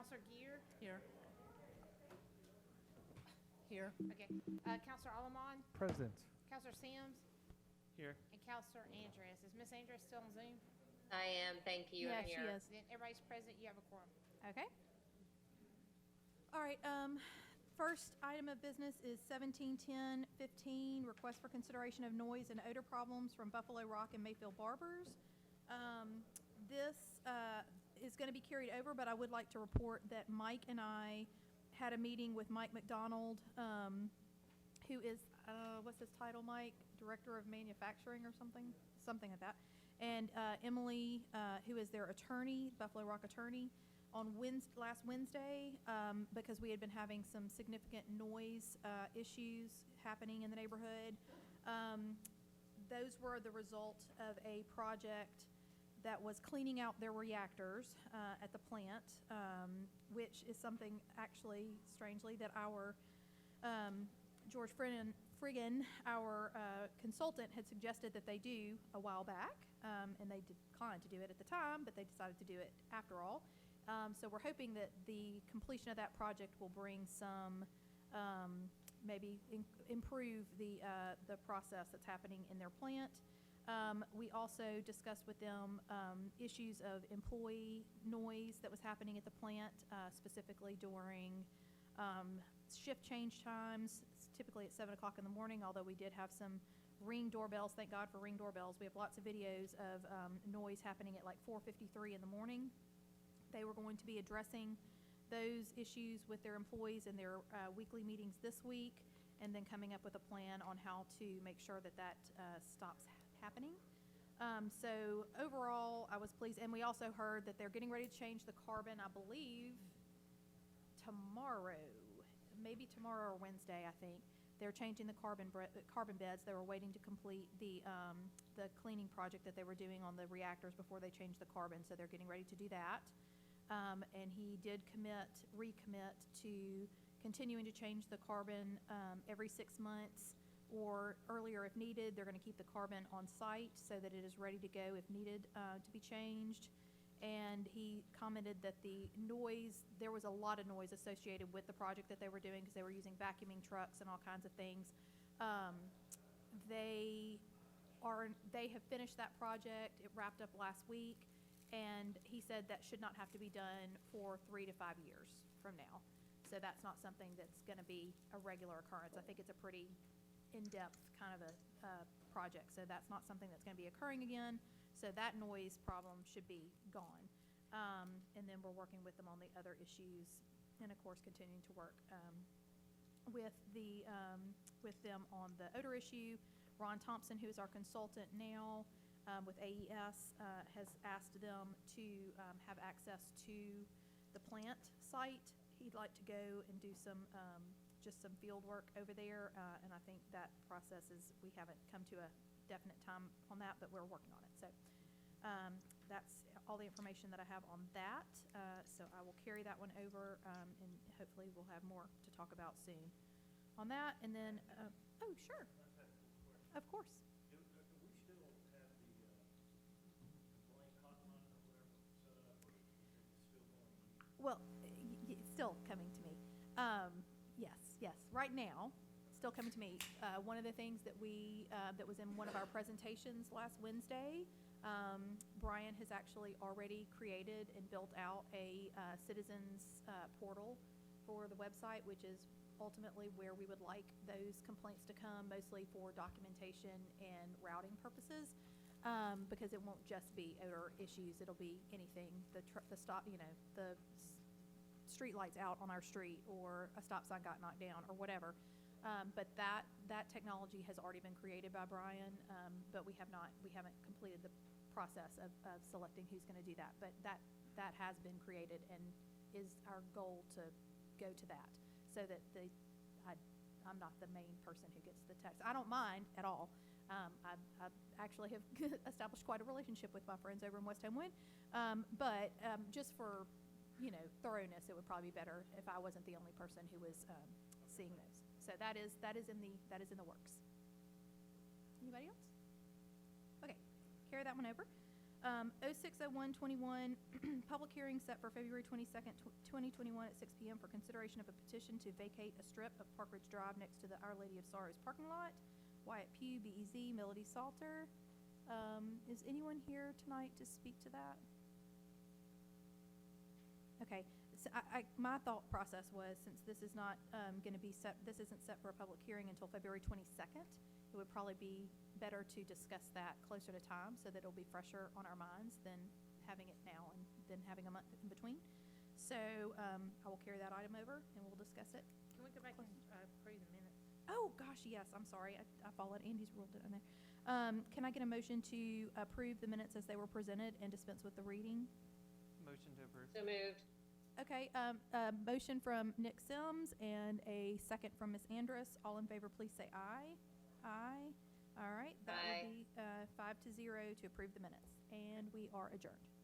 Counselor Gear? Here. Here. Okay. Counselor Alamon? Present. Counselor Sims? Here. And Counselor Andress. Is Miss Andress still on Zoom? I am, thank you. Yeah, I'm she here. is. Then everybody's present, you have a quorum. Okay. All right, first item of business is 171015, request for consideration of noise and odor problems from Buffalo Rock and Mayfield Barbers. This is going to be carried over, but I would like to report that Mike and I had a meeting with Mike McDonald, who is, what's his title, Mike? Director of Manufacturing or something? Something like that. And Emily, who is their attorney, Buffalo Rock attorney, on last Wednesday, because we had been having some significant noise issues happening in the neighborhood. Those were the result of a project that was cleaning out their reactors at the plant, which is something actually, strangely, that our George Friggin, our consultant, had suggested that they do a while back, and they declined to do it at the time, but they decided to do it after all. So we're hoping that the completion of that project will bring some, maybe improve the process that's happening in their plant. We also discussed with them issues of employee noise that was happening at the plant, specifically during shift change times, typically at 7 o'clock in the morning, although we did have some Ring doorbells. Thank God for Ring doorbells. We have lots of videos of noise happening at like 4:53 in the morning. They were going to be addressing those issues with their employees in their weekly meetings this week, and then coming up with a plan on how to make sure that that stops happening. So overall, I was pleased. And we also heard that they're getting ready to change the carbon, I believe, tomorrow, maybe tomorrow or Wednesday, I think. They're changing the carbon beds. They were waiting to complete the cleaning project that they were doing on the reactors before they changed the carbon, so they're getting ready to do that. And he did recommit to continuing to change the carbon every 6 months, or earlier if needed. They're going to keep the carbon on site so that it is ready to go if needed to be changed. And he commented that the noise, there was a lot of noise associated with the project that they were doing because they were using vacuuming trucks and all kinds of things. They have finished that project. It wrapped up last week, and he said that should not have to be done for 3 to 5 years from now. So that's not something that's going to be a regular occurrence. I think it's a pretty in-depth kind of a project, so that's not something that's going to be occurring again. So that noise problem should be gone. And then we're working with them on the other issues, and of course continuing to work with them on the odor issue. Ron Thompson, who is our consultant now with AES, has asked them to have access to the plant site. He'd like to go and do some just some field work over there, and I think that process is, we haven't come to a definite time on that, but we're working on it. So that's all the information that I have on that. So I will carry that one over, and hopefully we'll have more to talk about soon on that. And then, oh, sure. Of course. Do we still have the complaint hotline or whatever set up, or is it still going? Well, it's still coming to me. Yes. Right now, still coming to me. One of the things that that was in one of our presentations last Wednesday, Brian has actually already created and built out a citizens portal for the website, which is ultimately where we would like those complaints to come, mostly for documentation and routing purposes, because it won't just be odor issues. It'll be anything, the stop, the street lights out on our street, or a stop sign got knocked down, or whatever. But that technology has already been created by Brian, but we haven't completed the process of selecting who's going to do that. But that has been created, and is our goal to go to that, so that I'm not the main person who gets the text. I don't mind at all. I actually have established quite a relationship with my friends over in West Homewood, but just for thoroughness, it would probably be better if I wasn't the only person who was seeing those. So that is in the works. Anybody else? Okay, carry that one over. 06/01/21, public hearing set for February 22nd, 2021 at 6 p.m. for consideration of a petition to vacate a strip of Park Ridge Drive next to the Our Lady of Sorrows parking lot. Wyatt Pugh, BEZ, Melody Salter. Is anyone here tonight to speak to that? Okay, so my thought process was, since this is not going to be set, this isn't set for a public hearing until February 22nd, it would probably be better to discuss that closer to time so that it'll be fresher on our minds than having it now and then having a month in between. So I will carry that item over and we'll discuss it. Can we go back and approve the minutes? Oh, gosh, yes, I'm sorry. I followed Andy's rule, didn't I? Can I get a motion to approve the minutes as they were presented and dispense with the reading? Motion to approve. So moved. Okay, a motion from Nick Sims and a second from Ms. Andrus. All in favor, please say aye. Aye. All right, that Aye. would be 5-0 to approve the minutes, and we are adjourned.